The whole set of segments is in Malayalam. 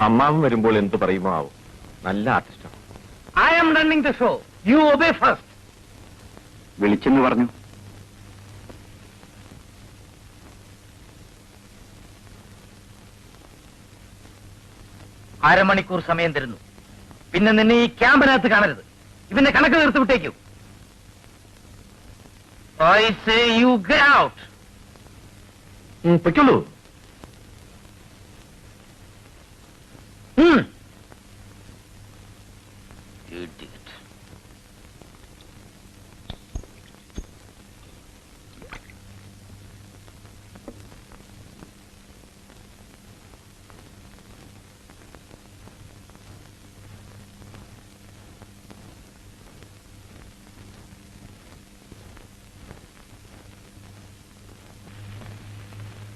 അമ്മാവൻ വരുമ്പോൾ എന്ത് പറയുമോ ആവും. നല്ല ആർട്ടിസ്റ്റാണ്. I am running the show. You obey first. വിളിച്ചെന്ന് പറഞ്ഞു. അരമണിക്കൂർ സമയം തരുന്നു. പിന്നെ നിന്നെ ഈ ക്യാമ്പിനകത്ത് കാണരുത്. ഇവന്റെ കണക്ക് തീർത്ത് വിട്ടേക്കൂ. I say you get out. പൊയ്ക്കോളൂ. Idiot.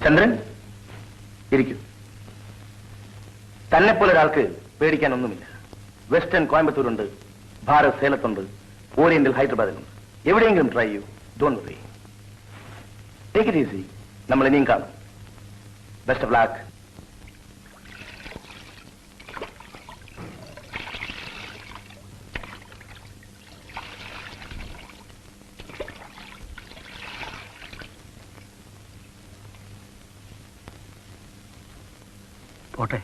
ചന്ദ്രൻ, ഇരിക്കൂ. തന്നെപ്പോലെ ഒരാൾക്ക് പേടിക്കാനൊന്നുമില്ല. വെസ്റ്റേൺ കോയമ്പത്തൂരുണ്ട്, ഭാരത് സേലത്തുണ്ട്, ഓറിയന്റൽ ഹൈദരാബാദിലുണ്ട്. എവിടെയെങ്കിലും ട്രൈ ചെയ്യൂ. Don't worry. Take it easy. നമ്മൾ ഇനിയും കാണും. Best of luck. പോട്ടെ.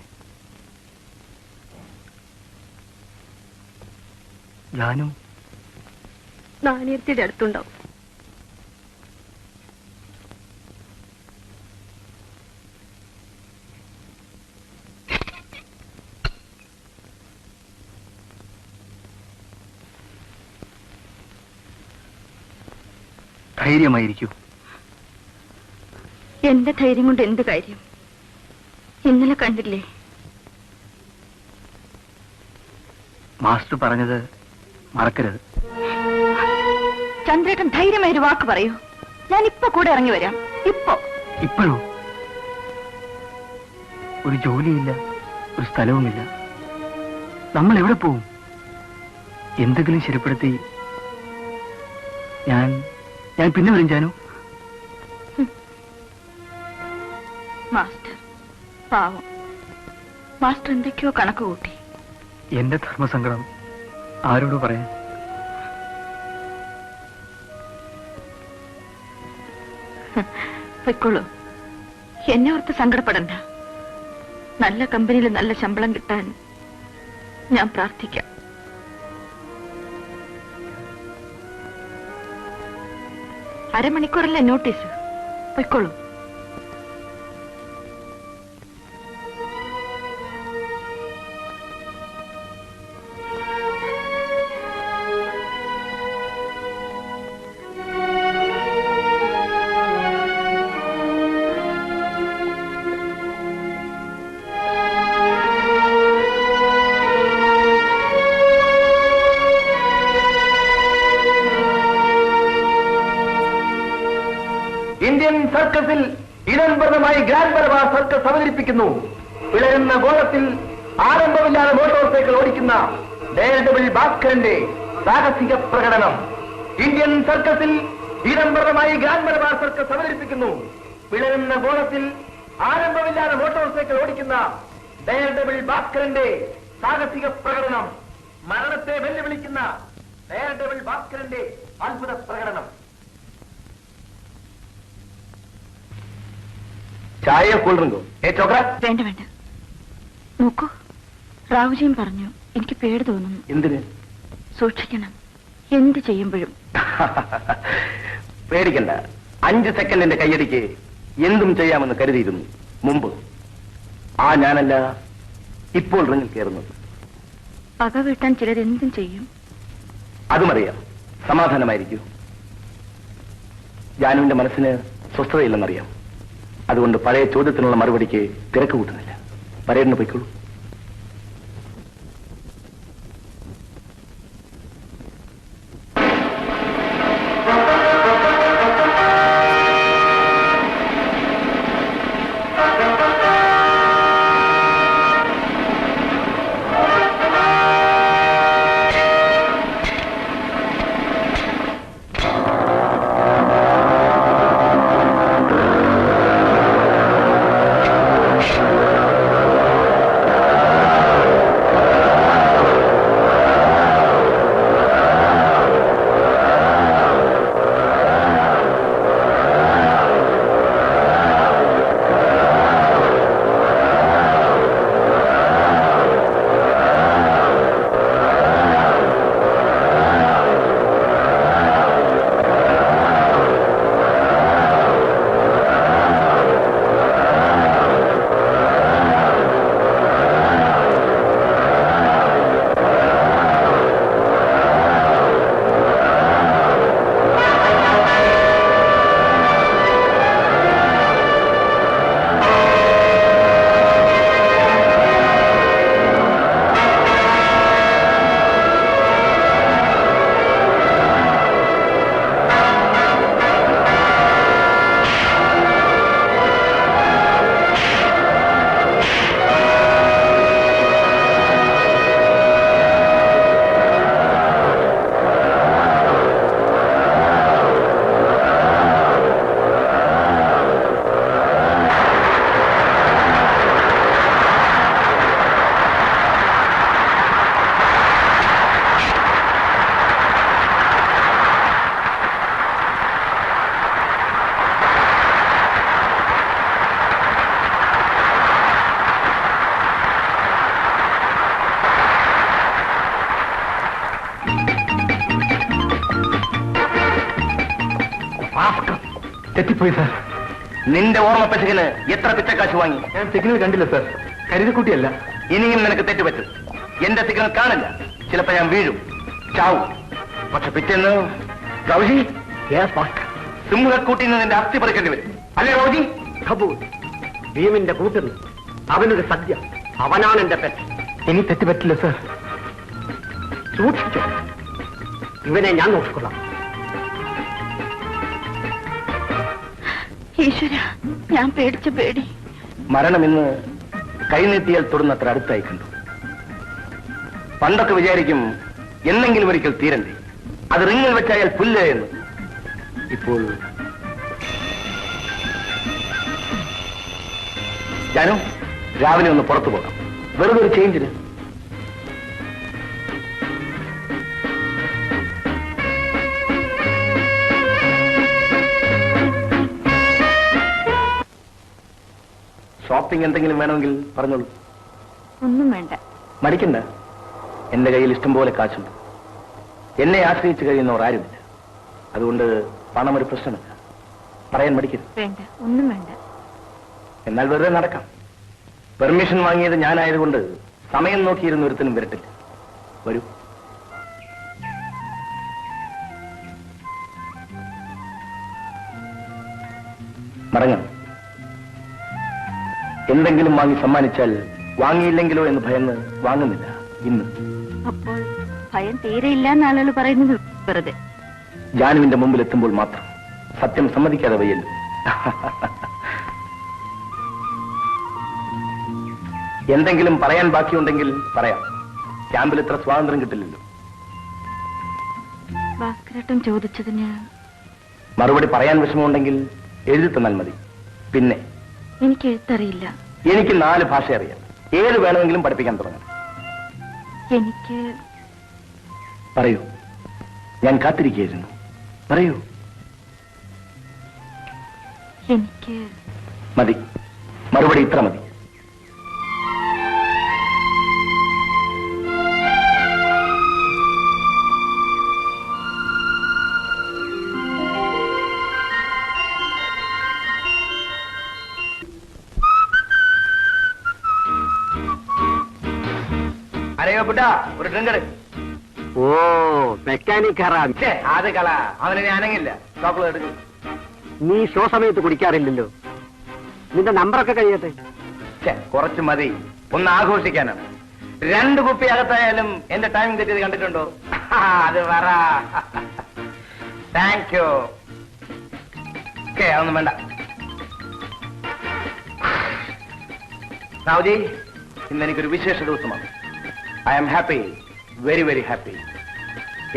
ഞാനും നാണയത്തിന്റെ അടുത്തുണ്ടാവും. ധൈര്യമായിരിക്കൂ. എന്റെ ധൈര്യം കൊണ്ട് എന്ത് കാര്യം? ഇന്നലെ കണ്ടില്ലേ? മാസ്റ്റർ പറഞ്ഞത് മറക്കരുത്. ചന്ദ്രേട്ടൻ ധൈര്യമായൊരു വാക്ക് പറയൂ. ഞാൻ ഇപ്പൊ കൂടെ ഇറങ്ങി വരാം. ഇപ്പോഴോ? ഒരു ജോലിയില്ല, ഒരു സ്ഥലവുമില്ല. നമ്മൾ എവിടെ പോവും? എന്തെങ്കിലും ശരിപ്പെടുത്തി ഞാൻ പിന്നെ വരും ജാനു. മാസ്റ്റർ പാവം. മാസ്റ്റർ എന്തൊക്കെയോ കണക്ക് കൂട്ടി. എന്റെ ധർമ്മസങ്കടം ആരോട് പറയാൻ? പൊയ്ക്കോളൂ. എന്നെ ഓർത്ത് സങ്കടപ്പെടണ്ട. നല്ല കമ്പനിയിൽ നല്ല ശമ്പളം കിട്ടാൻ ഞാൻ പ്രാർത്ഥിക്കാം. അരമണിക്കൂറല്ലേ നോട്ടീസ്. പൊയ്ക്കോളൂ. ഇന്ത്യൻ സർക്കസിൽ ഇടംബരമായി ഗ്രാൻഡ് മലബാർ സർക്കസ് അവതരിപ്പിക്കുന്നു. പിളരുന്ന ഗോളത്തിൽ ആരംഭമില്ലാതെ മോട്ടോർ സൈക്കിൾ ഓടിക്കുന്ന ഡെയർഡെവിൾ ഭാസ്കരന്റെ സാഹസിക പ്രകടനം. ഇന്ത്യൻ സർക്കസിൽ ഇടംബരമായി ഗ്രാൻഡ് മലബാർ സർക്കസ് അവതരിപ്പിക്കുന്നു. പിളരുന്ന ഗോളത്തിൽ ആരംഭമില്ലാതെ മോട്ടോർ സൈക്കിൾ ഓടിക്കുന്ന ഡെയർഡെവിൾ ഭാസ്കരന്റെ സാഹസിക പ്രകടനം. മരണത്തെ വെല്ലുവിളിക്കുന്ന ഡെയർഡെവിൾ ഭാസ്കരന്റെ അത്ഭുത പ്രകടനം. ചായ കൂൾ ഡ്രിങ്കോ? വേണ്ട വേണ്ട. നോക്കൂ, റാവുജിയും പറഞ്ഞു എനിക്ക് പേടി തോന്നുന്നു. എന്തിന്? സൂക്ഷിക്കണം എന്ത് ചെയ്യുമ്പോഴും. പേടിക്കണ്ട. 5 സെക്കൻഡിന്റെ കയ്യടിക്ക് എന്തും ചെയ്യാമെന്ന് കരുതിയിരുന്നു മുമ്പ്. ആ ഞാനല്ല ഇപ്പോൾ റിങ്ങിൽ കയറുന്നത്. പക വീട്ടാൻ ചിലരെന്തും ചെയ്യും. അതുമറിയാം. സമാധാനമായിരിക്കൂ. ജാനുവിന്റെ മനസ്സിന് സ്വസ്ഥതയില്ലെന്നറിയാം. അതുകൊണ്ട് പഴയ ചോദ്യത്തിനുള്ള മറുപടിക്ക് തിരക്ക് കൂട്ടുന്നില്ല. പരേഡിന് പോയിക്കോളൂ. തെറ്റിപ്പോയി സാർ. നിന്റെ ഓർമ്മ പെശകിന് എത്ര പിച്ചക്കാശ് വാങ്ങി? ഞാൻ സിഗ്നൽ കണ്ടില്ല സാർ, കരുതിക്കുട്ടിയല്ല. ഇനിയും നിനക്ക് തെറ്റുപറ്റും. എന്റെ സിഗ്നൽ കാണില്ല, ചിലപ്പോ ഞാൻ വീഴും, ചാവും. പക്ഷെ പിറ്റേന്ന് റൗജി സിംഹക്കൂട്ടിൽ നിന്ന് നിന്റെ അസ്ഥി പറിക്കേണ്ടി വരും, അല്ലേ റൗജി? ഭീമിന്റെ കൂട്ടുന്നു, അവനൊരു സദ്യ, അവനാണ് എന്റെ പെറ്റ്. ഇനി തെറ്റ് പറ്റില്ല സാർ. സൂക്ഷിച്ചോ, ഇവനെ ഞാൻ നോക്കിക്കൊള്ളാം. ഈശ്വര, ഞാൻ പേടിച്ച പേടി. മരണം ഇന്ന് കൈനീട്ടിയാൽ തൊടുന്നത്ര അടുത്തായി കണ്ടു. പണ്ടൊക്കെ വിചാരിക്കും എന്നെങ്കിലും ഒരിക്കൽ തീരണ്ടേ, അത് റിങ്ങിൽ വെച്ചായാൽ പുല്ല് എന്ന്. ഇപ്പോൾ ഞാനും രാവിലെ ഒന്ന് പുറത്തു പോകാം, വെറുതെ ഒരു ചേഞ്ചിന്. ഷോപ്പിംഗ് എന്തെങ്കിലും വേണമെങ്കിൽ പറഞ്ഞോളൂ. ഒന്നും വേണ്ട. മടിക്കണ്ട, എന്റെ കയ്യിൽ ഇഷ്ടംപോലെ കാശുണ്ട്. എന്നെ ആശ്രയിച്ച് കഴിയുന്നവർ ആരുമില്ല. അതുകൊണ്ട് പണം ഒരു പ്രശ്നമല്ല. പറയാൻ മടിക്കരുത്. വേണ്ട, ഒന്നും വേണ്ട. എന്നാൽ വെറുതെ നടക്കാം. പെർമിഷൻ വാങ്ങിയത് ഞാനായതുകൊണ്ട് സമയം നോക്കിയിരുന്ന ഒരുത്തനും വരട്ടില്ല. വരൂ. മടങ്ങാം. എന്തെങ്കിലും വാങ്ങി സമ്മാനിച്ചാൽ വാങ്ങിയില്ലെങ്കിലോ എന്ന് ഭയന്ന് വാങ്ങുന്നില്ല ഇന്ന്. അപ്പോൾ ഭയം തീരെയില്ല എന്ന് ആളുകൾ പറയുന്നത് വെറുതെ. ജാനുവിന്റെ മുമ്പിൽ എത്തുമ്പോൾ മാത്രം സത്യം സമ്മതിക്കാതെ വയ്യല്ലോ. എന്തെങ്കിലും പറയാൻ ബാക്കിയുണ്ടെങ്കിൽ പറയാം. ക്യാമ്പിൽ ഇത്ര സ്വാതന്ത്ര്യം കിട്ടില്ലല്ലോ. ഭാസ്കരേട്ടൻ ചോദിച്ചതിന് മറുപടി പറയാൻ വിഷമമുണ്ടെങ്കിൽ എഴുതി തന്നാൽ മതി. പിന്നെ എനിക്ക് എഴുത്തറിയില്ല. എനിക്ക് 4 ഭാഷ അറിയാം. ഏത് വേണമെങ്കിലും പഠിപ്പിക്കാൻ തുടങ്ങാം. എനിക്ക് പറയൂ, ഞാൻ കാത്തിരിക്കുകയായിരുന്നു. പറയൂ. എനിക്ക് മതി, മറുപടി ഇത്ര മതി. അരയോ ബുട്ടാ, ഒരു ഡ്രിങ്ക് എടു. ഓ, മെക്കാനിക് ഹറാം. അത് കള, അവനെ അനങ്ങില്ല. ചോക്ലേറ്റ് എടുക്കും. നീ ഷോ സമയത്ത് കുടിക്കാറില്ലല്ലോ. നിന്റെ നമ്പറൊക്കെ കഴിയട്ടെ. കുറച്ച് മതി, ഒന്ന് ആഘോഷിക്കാനാണ്. 2 കുപ്പി അകത്തായാലും എന്റെ ടൈം തെറ്റിയത് കണ്ടിട്ടുണ്ടോ? അത് പറ. Thank you. അതൊന്നും വേണ്ട. സാവുജി, ഇന്ന് എനിക്കൊരു വിശേഷ ദിവസമാണ്. I am happy, very very happy.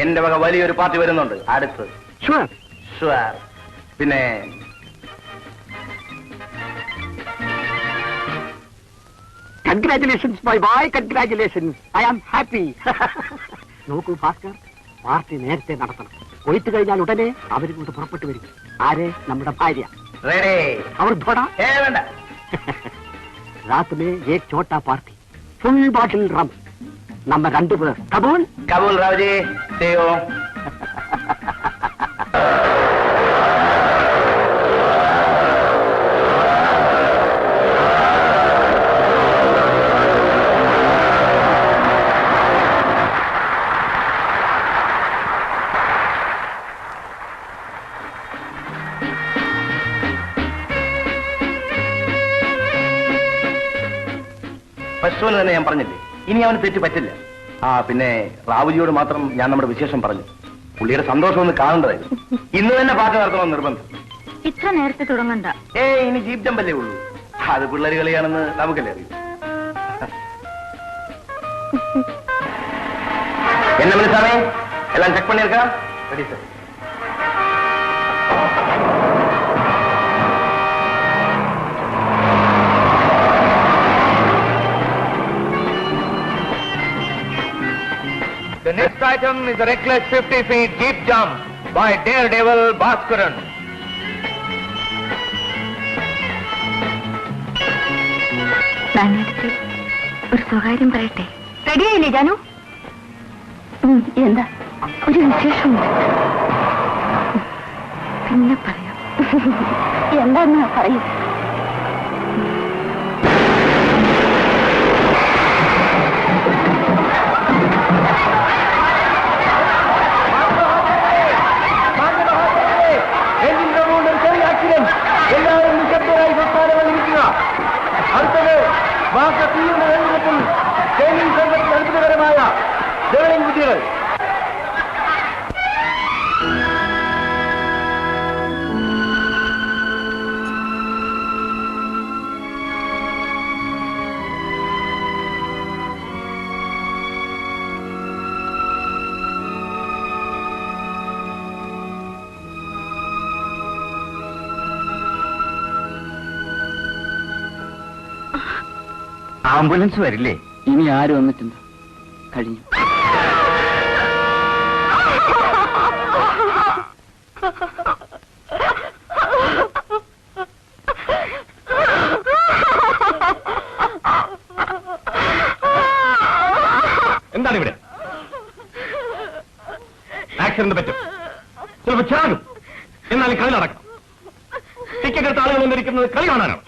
എന്റെ വക വലിയൊരു പാർട്ടി വരുന്നുണ്ട് അടുത്ത്. Sure sure. പിന്നെ congratulations bye bye, congratulations. I am happy. നോക്കൂ ഭാസ്കർ, പാർട്ടി നേരത്തെ നടത്തണം. കൊയ്ത്ത് കഴിഞ്ഞാൽ ഉടനെ അവരും കൊണ്ട് പുറപ്പെട്ടു വരും. ആരെ? നമ്മുടെ ഭാര്യ. റെഡി. അവർ ധോടാ വേണ്ട. रात में एक छोटा पार्टी, फुल बॉटल रम. नंबर 2 पर कबूल. कबूल रावजी. See you. പശുവിന് തന്നെ ഞാൻ പറഞ്ഞില്ലേ, ഇനി അവന് തെറ്റ് പറ്റില്ല. പിന്നെ റാവുജിയോട് മാത്രം ഞാൻ നമ്മുടെ വിശേഷം പറഞ്ഞു. പുള്ളിയുടെ സന്തോഷം ഒന്ന് കാണേണ്ടതായിരുന്നു. ഇന്ന് തന്നെ പാട്ട് നടത്തണമെന്ന് നിർബന്ധം. ഇത്ര നേരത്തെ തുടങ്ങണ്ട. ഇനി ജീപ്പ് ജമ്പല്ലേ ഉള്ളൂ. അത് പിള്ളേര് കളിയാണെന്ന് നമുക്കല്ലേ അറിയൂ. എന്നെ വിളിച്ചാമേ, എല്ലാം ചെക്ക് പണിയെടുക്കാം. Ready sir. The next item is a reckless 50 feet jeep jump by Daredevil Bhaskaran. ഞാനടുത്ത് ഒരു സ്വകാര്യം പറയട്ടെ. റെഡിയായില്ലേ ജാനു? എന്താ? ഒരു വിശേഷമുണ്ട്, പിന്നെ പറയാം. എന്താന്ന് പറയൂ. എല്ലാവരും നിശബ്ദരായി സംസ്ഥാനങ്ങളിരിക്കുക. അടുത്തത് വാക്കത്തീയുടെ നേതൃത്വത്തിൽ ട്രെയിനിംഗ് സംഘത്തിൽ അത്ഭുതകരമായ ലെവലിംഗ് വിദ്യകൾ. ആംബുലൻസ് വരില്ലേ? ഇനി ആര് വന്നിട്ടുണ്ട്? കഴിഞ്ഞു. എന്താണ് ഇവിടെ? ആക്സിഡന്റ് പറ്റും, ചിലപ്പോൾ ചാകും, എന്നാലും കളി നടക്കണം. ടിക്കറ്റ് എടുത്ത ആളുകൾ വന്നിരിക്കുന്നത് കളി കാണാനാണ്.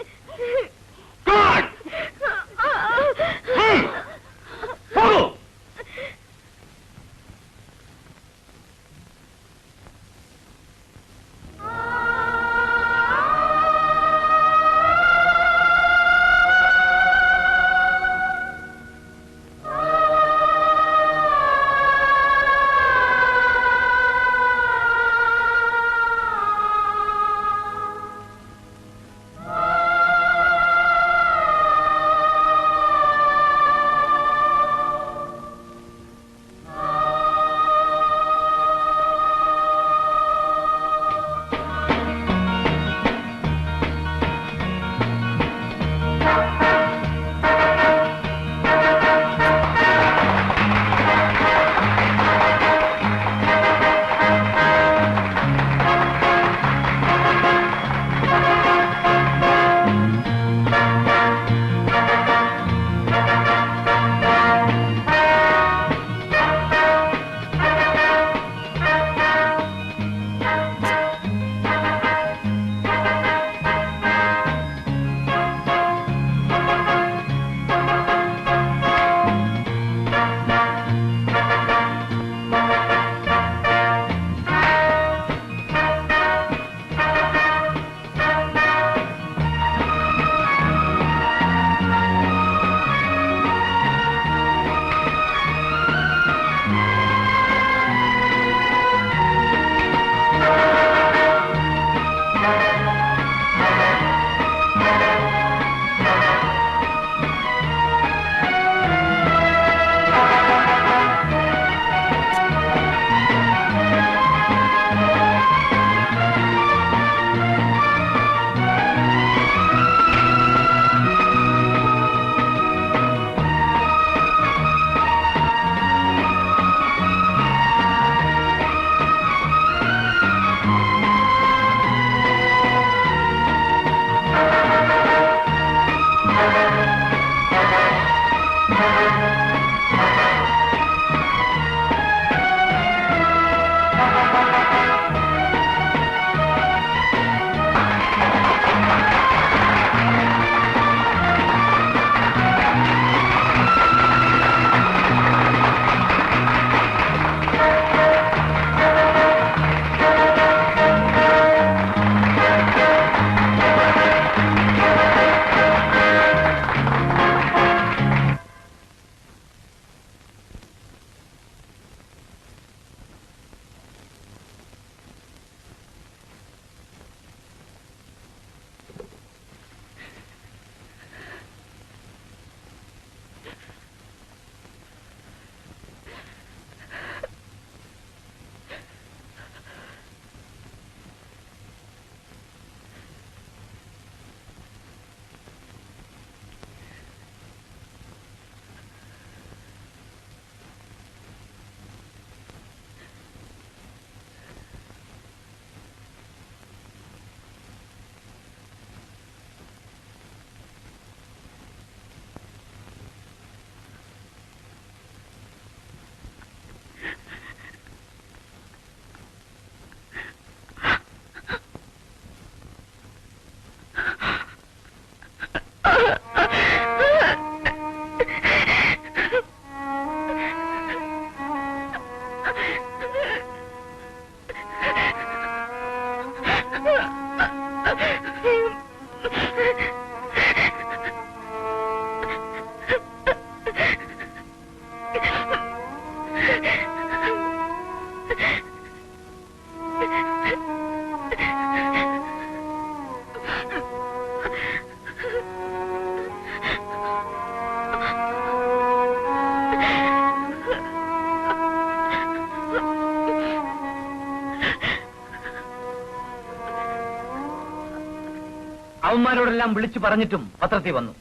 അവന്മാരോടെല്ലാം വിളിച്ചു പറഞ്ഞിട്ടും പത്രത്തിൽ വന്നു.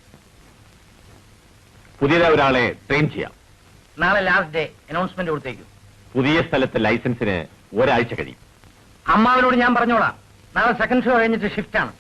പുതിയതായി ഒരാളെ ട്രെയിൻ ചെയ്യാം. നാളെ ലാസ്റ്റ് ഡേ അനൗൺസ്മെന്റ് കൊടുത്തേക്കും. പുതിയ സ്ഥലത്ത് ലൈസൻസിന് ഒരാഴ്ച കഴിയും. അമ്മാവനോട് ഞാൻ പറഞ്ഞോളാം. നാളെ സെക്കൻഡ് ഷോ കഴിഞ്ഞിട്ട് ഷിഫ്റ്റ് ആണ്.